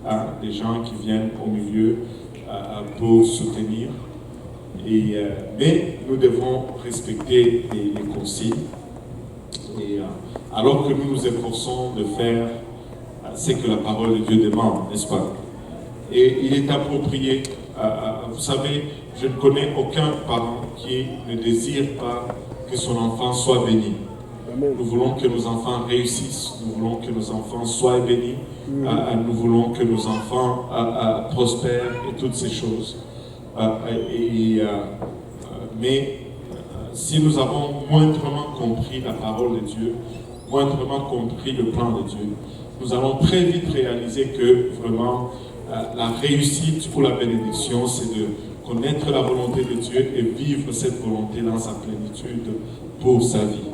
à des gens qui viennent au milieu pour soutenir. Mais nous devons respecter les consignes. Alors que nous nous efforçons de faire ce que la parole de Dieu demande, n'est-ce pas? Et il est approprié, vous savez, je ne connais aucun parent qui ne désire pas que son enfant soit béni. Nous voulons que nos enfants réussissent, nous voulons que nos enfants soient bénis, nous voulons que nos enfants prospèrent et toutes ces choses. Mais si nous avons moindrement compris la parole de Dieu, moindrement compris le plan de Dieu, nous allons très vite réaliser que vraiment la réussite ou la bénédiction, c'est de connaître la volonté de Dieu et vivre cette volonté dans sa plénitude pour sa vie.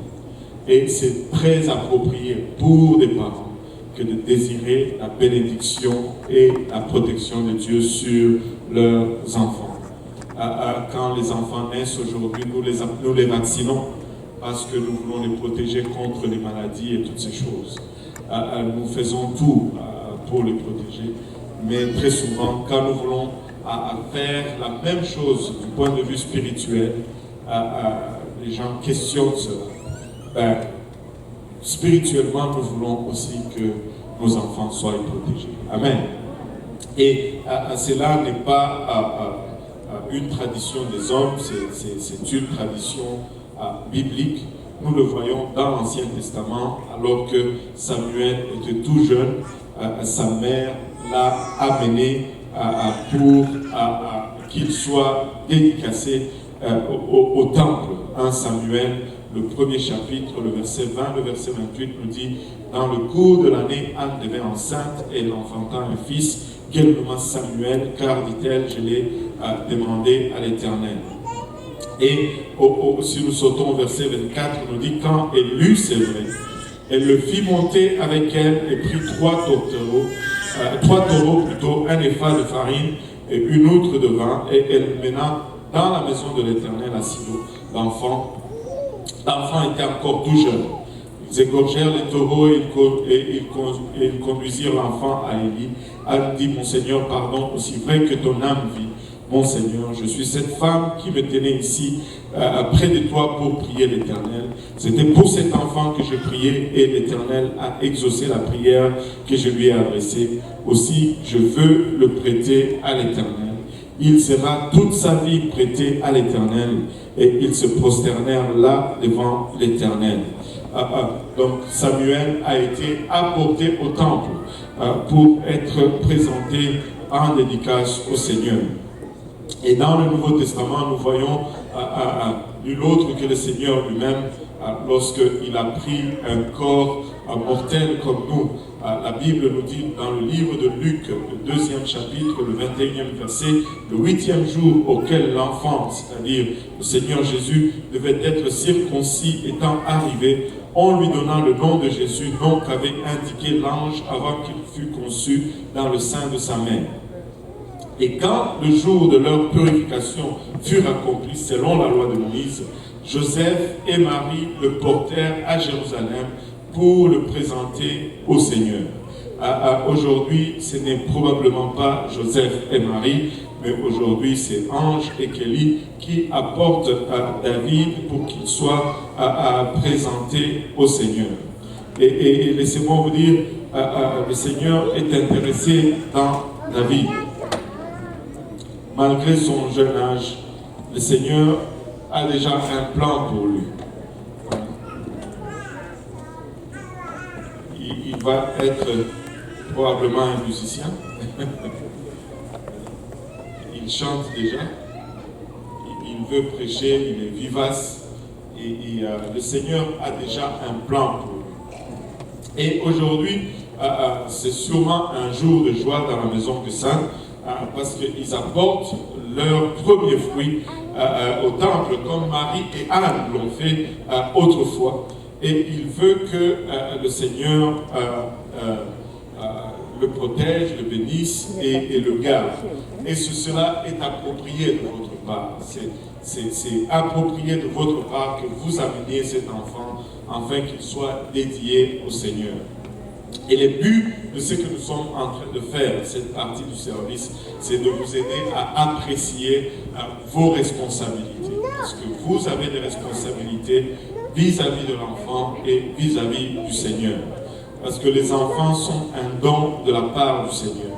Et c'est très approprié pour des parents que de désirer la bénédiction et la protection de Dieu sur leurs enfants. Quand les enfants naissent aujourd'hui, nous les vaccinons parce que nous voulons les protéger contre les maladies et toutes ces choses. Nous faisons tout pour les protéger, mais très souvent, quand nous voulons faire la même chose du point de vue spirituel, les gens questionnent cela. Spirituellement, nous voulons aussi que nos enfants soient protégés. Amen. Et cela n'est pas une tradition des hommes, c'est une tradition biblique. Nous le voyons dans l'Ancien Testament, alors que Samuel était tout jeune, sa mère l'a amené pour qu'il soit dédicacé au temple. 1 Samuel, le premier chapitre, le verset 20, le verset 28 nous dit: dans le cours de l'année, Anne devint enceinte et elle enfanta un fils, qu'elle nomma Samuel, car, dit-elle, je l'ai demandé à l'Éternel. Et si nous sautons au verset 24, on nous dit: quand elle l'eut, c'est vrai, elle le fit monter avec elle et prit trois taureaux, un épha de farine et une outre de vin, et elle mena dans la maison de l'Éternel à Silo. L'enfant était encore tout jeune. Ils égorgèrent les taureaux et ils conduisirent l'enfant à Élie. Anne dit: mon Seigneur, pardon, aussi vrai que ton âme vit. Mon Seigneur, je suis cette femme qui me tenait ici près de toi pour prier l'Éternel. C'était pour cet enfant que je priais et l'Éternel a exaucé la prière que je lui ai adressée. Aussi, je veux le prêter à l'Éternel. Il sera toute sa vie prêté à l'Éternel. Et ils se prosternèrent là devant l'Éternel. Donc Samuel a été apporté au temple pour être présenté en dédicace au Seigneur. Et dans le Nouveau Testament, nous voyons nul autre que le Seigneur lui-même, lorsqu'il a pris un corps mortel comme nous. La Bible nous dit dans le livre de Luc, le 2e chapitre, le 21e verset, le 8e jour auquel l'enfant, c'est-à-dire le Seigneur Jésus, devait être circoncis étant arrivé, on lui donna le nom de Jésus, nom qu'avait indiqué l'ange avant qu'il fût conçu dans le sein de sa mère. Et quand le jour de leur purification fut accompli selon la loi de Moïse, Joseph et Marie le portèrent à Jérusalem pour le présenter au Seigneur. Aujourd'hui, ce n'est probablement pas Joseph et Marie, mais aujourd'hui, c'est Ange et Kelly qui apportent David pour qu'il soit présenté au Seigneur. Et laissez-moi vous dire, le Seigneur est intéressé dans David. Malgré son jeune âge, le Seigneur a déjà un plan pour lui. Il va être probablement un musicien. Il chante déjà. Il veut prêcher, il est vivace. Et le Seigneur a déjà un plan pour lui. Et aujourd'hui, c'est sûrement un jour de joie dans la maison de Saint, parce qu'ils apportent leurs premiers fruits au temple, comme Marie et Anne l'ont fait autrefois. Et il veut que le Seigneur le protège, le bénisse et le garde. Et cela est approprié de votre part. C'est approprié de votre part que vous ameniez cet enfant afin qu'il soit dédié au Seigneur. Et le but de ce que nous sommes en train de faire, cette partie du service, c'est de vous aider à apprécier vos responsabilités. Parce que vous avez des responsabilités vis-à-vis de l'enfant et vis-à-vis du Seigneur. Parce que les enfants sont un don de la part du Seigneur.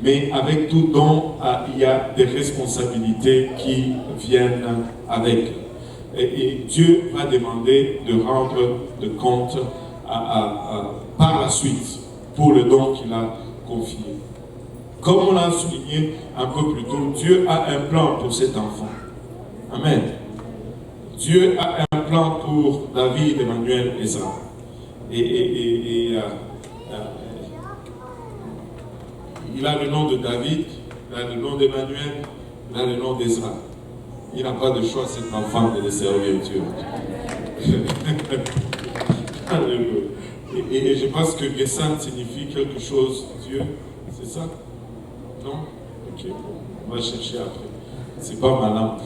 Mais avec tout don, il y a des responsabilités qui viennent avec. Et Dieu va demander de rendre de compte par la suite pour le don qu'il a confié. Comme on l'a souligné un peu plus tôt, Dieu a un plan pour cet enfant. Amen. Dieu a un plan pour David, Emmanuel, Ezra. Il a le nom de David, il a le nom d'Emmanuel, il a le nom d'Ezra. Il n'a pas de choix, cet enfant, de servir Dieu. Et je pense que Gessan signifie quelque chose, Dieu, c'est ça? Non? Ok, on va chercher après. C'est pas ma lampe.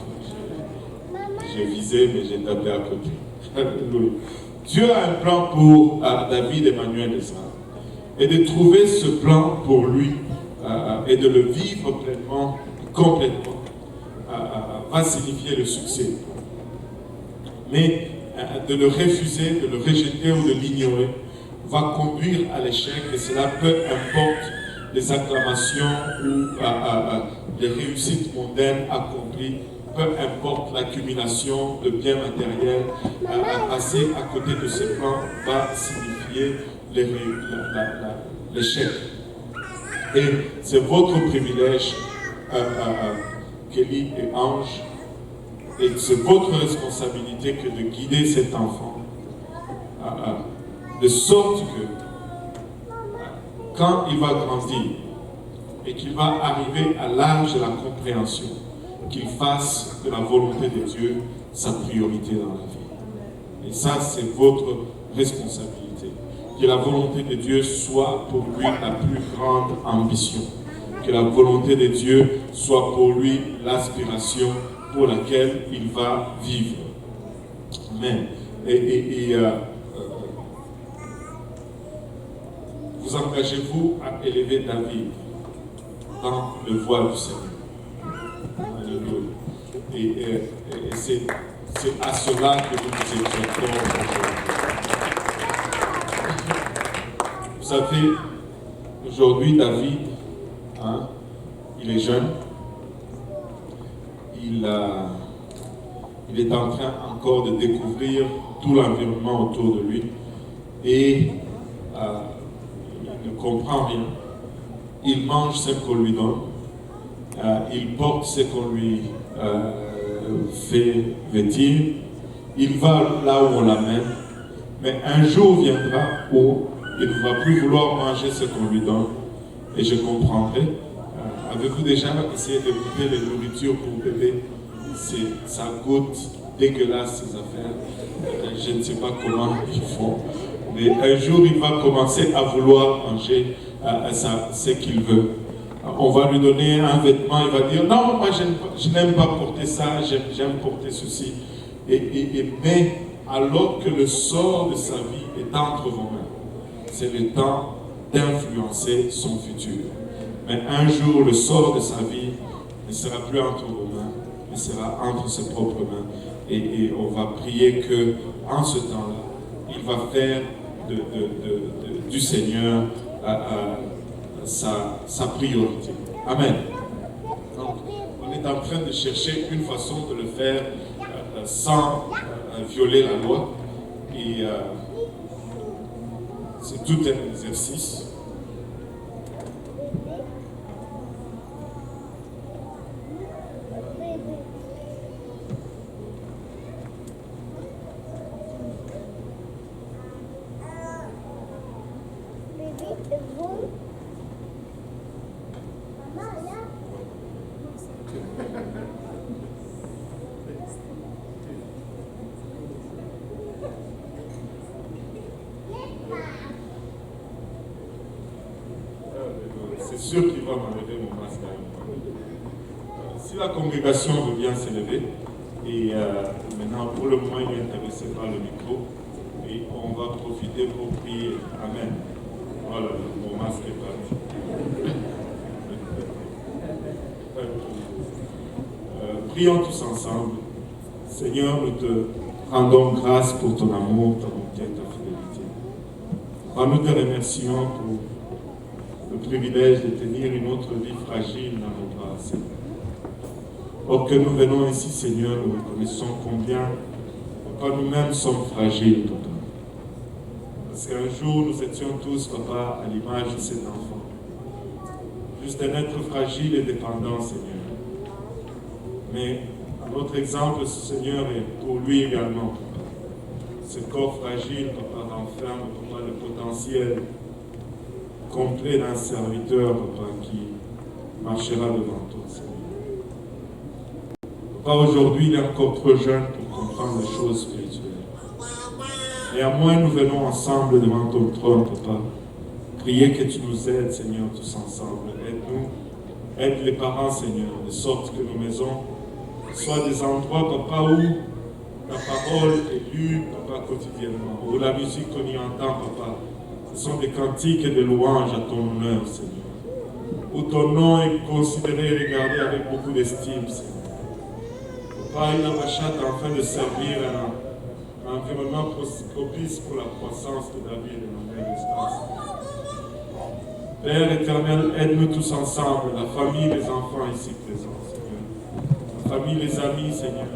J'ai visé, mais j'ai tapé à côté. Alléluia. Dieu a un plan pour David, Emmanuel et Ezra. Et de trouver ce plan pour lui et de le vivre pleinement, complètement, va signifier le succès. Mais de le refuser, de le rejeter ou de l'ignorer va conduire à l'échec, et cela peu importe les acclamations ou les réussites mondaines accomplies, peu importe l'accumulation de biens matériels, passer à côté de ce plan va signifier l'échec. Et c'est votre privilège, Kelly et Ange, et c'est votre responsabilité que de guider cet enfant, de sorte que quand il va grandir et qu'il va arriver à l'âge de la compréhension, qu'il fasse de la volonté de Dieu sa priorité dans la vie. Et ça, c'est votre responsabilité. Que la volonté de Dieu soit pour lui la plus grande ambition. Que la volonté de Dieu soit pour lui l'aspiration pour laquelle il va vivre. Amen. Vous engagez-vous à élever David dans le voile du Seigneur. Alléluia. Et c'est à cela que nous nous exhortons aujourd'hui. Vous savez, aujourd'hui, David, il est jeune. Il est en train encore de découvrir tout l'environnement autour de lui. Et il ne comprend rien. Il mange ce qu'on lui donne. Il porte ce qu'on lui fait vêtir. Il va là où on l'amène. Mais un jour viendra où il ne va plus vouloir manger ce qu'on lui donne. Et je comprendrai. Avez-vous déjà essayé de goûter les nourritures pour bébé? Ça goûte dégueulasse, ces affaires. Je ne sais pas comment ils font. Mais un jour, il va commencer à vouloir manger ce qu'il veut. On va lui donner un vêtement, il va dire, non, moi je n'aime pas porter ça, j'aime porter ceci. Mais alors que le sort de sa vie est entre vos mains, c'est le temps d'influencer son futur. Mais un jour, le sort de sa vie ne sera plus entre vos mains, mais sera entre ses propres mains. Et on va prier que, en ce temps-là, il va faire du Seigneur sa priorité. Amen. Donc, on est en train de chercher une façon de le faire sans violer la loi. Et c'est tout un exercice. C'est sûr qu'il va m'enlever mon masque. Si la congrégation veut bien s'élever, et maintenant pour le moment il est intéressé par le micro, et on va profiter pour prier. Amen. Voilà, mon masque est parti. Prions tous ensemble. Seigneur, nous te rendons grâce pour ton amour, ta bonté, ta fidélité. Nous te remercions pour le privilège de tenir une autre vie fragile dans nos bras, Seigneur. Or que nous venons ici, Seigneur, nous reconnaissons combien, Papa, nous-mêmes sommes fragiles, Papa. Parce qu'un jour, nous étions tous, Papa, à l'image de cet enfant. Juste un être fragile et dépendant, Seigneur. Mais à notre exemple, ce Seigneur est pour lui également, Papa. Ce corps fragile, Papa, renferme, Papa, le potentiel complet d'un serviteur, Papa, qui marchera devant toi, Seigneur. Papa, aujourd'hui, il est encore trop jeune pour comprendre les choses spirituelles. Néanmoins, nous venons ensemble devant ton trône, Papa. Prier que tu nous aides, Seigneur, tous ensemble. Aide-nous, aide les parents, Seigneur, de sorte que nos maisons soient des endroits, Papa, où la parole est lue, Papa, quotidiennement, où la musique qu'on y entend, Papa, ce sont des cantiques et des louanges à ton honneur, Seigneur. Où ton nom est considéré et regardé avec beaucoup d'estime, Seigneur. Papa, il a Machat afin de servir un environnement propice pour la croissance de David et de notre espace. Père éternel, aide-nous tous ensemble, la famille, les enfants ici présents, Seigneur. La famille, les amis, Seigneur.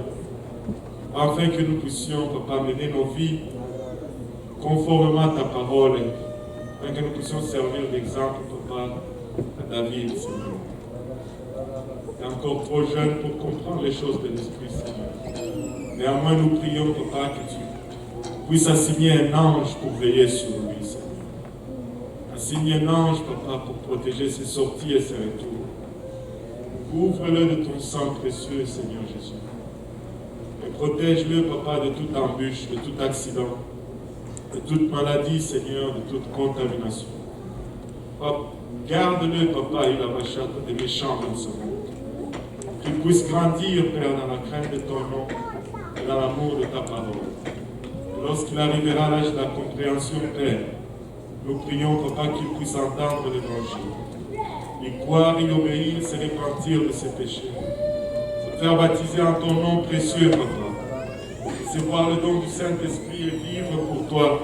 Afin que nous puissions, Papa, mener nos vies conformément à ta parole, afin que nous puissions servir d'exemple, Papa, à David, Seigneur. Tu es encore trop jeune pour comprendre les choses de l'Esprit, Seigneur. Néanmoins, nous prions, Papa, que tu puisses assigner un ange pour veiller sur lui, Seigneur. Assigne un ange, Papa, pour protéger ses sorties et ses retours. Couvre-le de ton sang précieux, Seigneur Jésus. Et protège-le, Papa, de toute embûche, de tout accident, de toute maladie, Seigneur, de toute contamination. Papa, garde-le, Papa, il a Machat des méchants dans ce monde. Qu'il puisse grandir, Père, dans la crainte de ton nom et dans l'amour de ta parole. Lorsqu'il arrivera à l'âge de la compréhension, Père, nous prions, Papa, qu'il puisse entendre l'évangile. Y croire, y obéir, se repentir de ses péchés. Se faire baptiser en ton nom précieux, Papa. Recevoir le don du Saint-Esprit et vivre pour toi,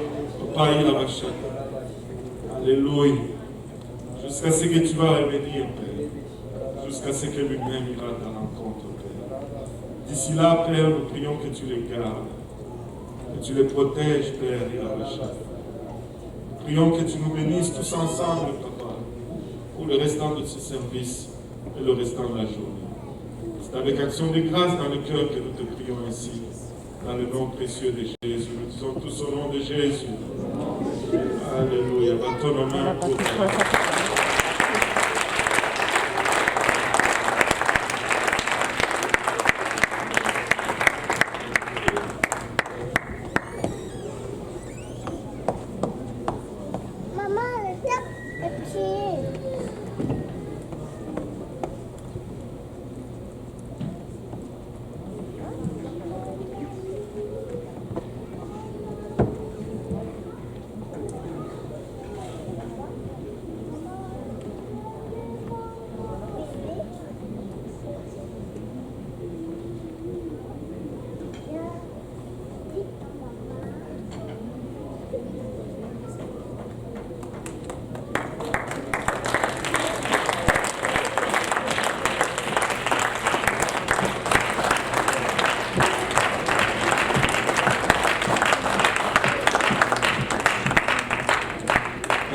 Papa, il a Machat. Alléluia. Jusqu'à ce que tu vas revenir, Père. Jusqu'à ce que lui-même ira à ta rencontre, Père. D'ici là, Père, nous prions que tu les gardes, que tu les protèges, Père, et la Machat. Nous prions que tu nous bénisses tous ensemble, Papa, pour le restant de ce service et le restant de la journée. C'est avec action de grâce dans le cœur que nous te prions ici, dans le nom précieux de Jésus. Nous disons tous au nom de Jésus. Alléluia. Bâton nos mains pour toi.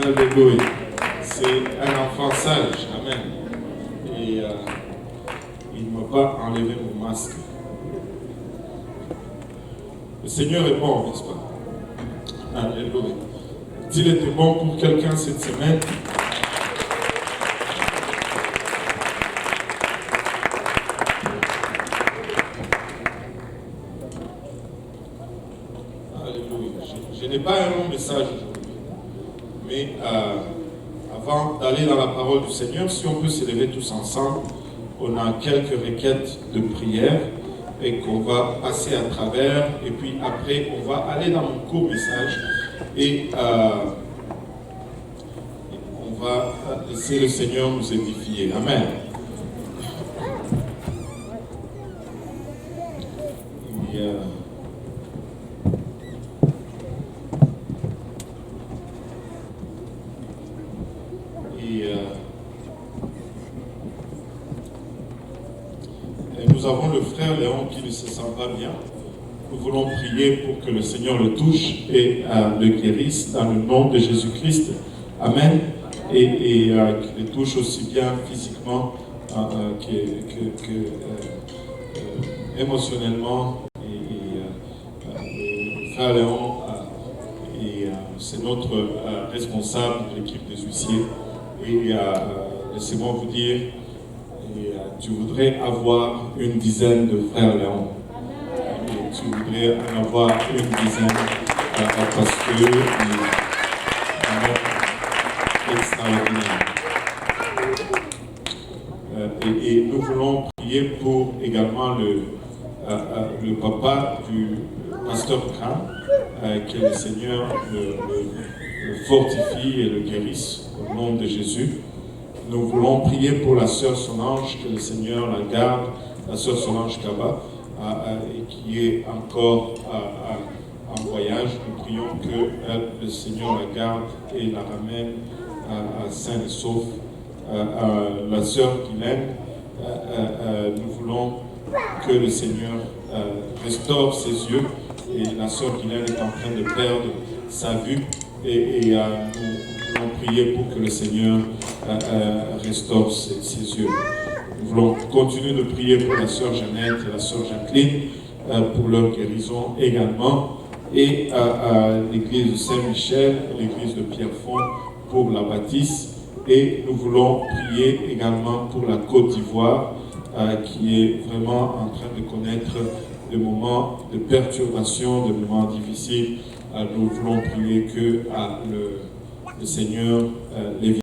Alléluia. C'est un enfant sage. Amen. Et il ne m'a pas enlevé mon masque. Le Seigneur est bon, n'est-ce pas? Alléluia. S'il était bon pour quelqu'un cette semaine, alléluia. Je n'ai pas un long message aujourd'hui. Mais avant d'aller dans la parole du Seigneur, si on peut s'élever tous ensemble, on a quelques requêtes de prière et qu'on va passer à travers. Et puis après, on va aller dans mon court message. Et laisser le Seigneur nous édifier. Amen. Et nous avons le frère Léon qui ne se sent pas bien. Nous voulons prier pour que le Seigneur le touche et le guérisse dans le nom de Jésus-Christ. Amen. Et qu'il le touche aussi bien physiquement que émotionnellement. Le frère Léon, c'est notre responsable de l'équipe des huissiers. Et laissez-moi vous dire, tu voudrais avoir une dizaine de frères Léon. Et tu voudrais en avoir une dizaine parce que extraordinaire. Et nous voulons prier pour également le papa du pasteur Khan, que le Seigneur le fortifie et le guérisse au nom de Jésus. Nous voulons prier pour la sœur Solange, que le Seigneur la garde, la sœur Solange Kaba, qui est encore en voyage. Nous prions que le Seigneur la garde et la ramène sain et sauf. La sœur Guylaine, nous voulons que le Seigneur restaure ses yeux. Et la sœur Guylaine est en train de perdre sa vue. Et nous voulons prier pour que le Seigneur restaure ses yeux. Nous voulons continuer de prier pour la sœur Jeannette et la sœur Jacqueline pour leur guérison également. Et l'église de Saint-Michel, l'église de Pierrefonds pour la bâtisse. Et nous voulons prier également pour la Côte d'Ivoire qui est vraiment en train de connaître des moments de perturbation, des moments difficiles. Nous voulons prier que le Seigneur les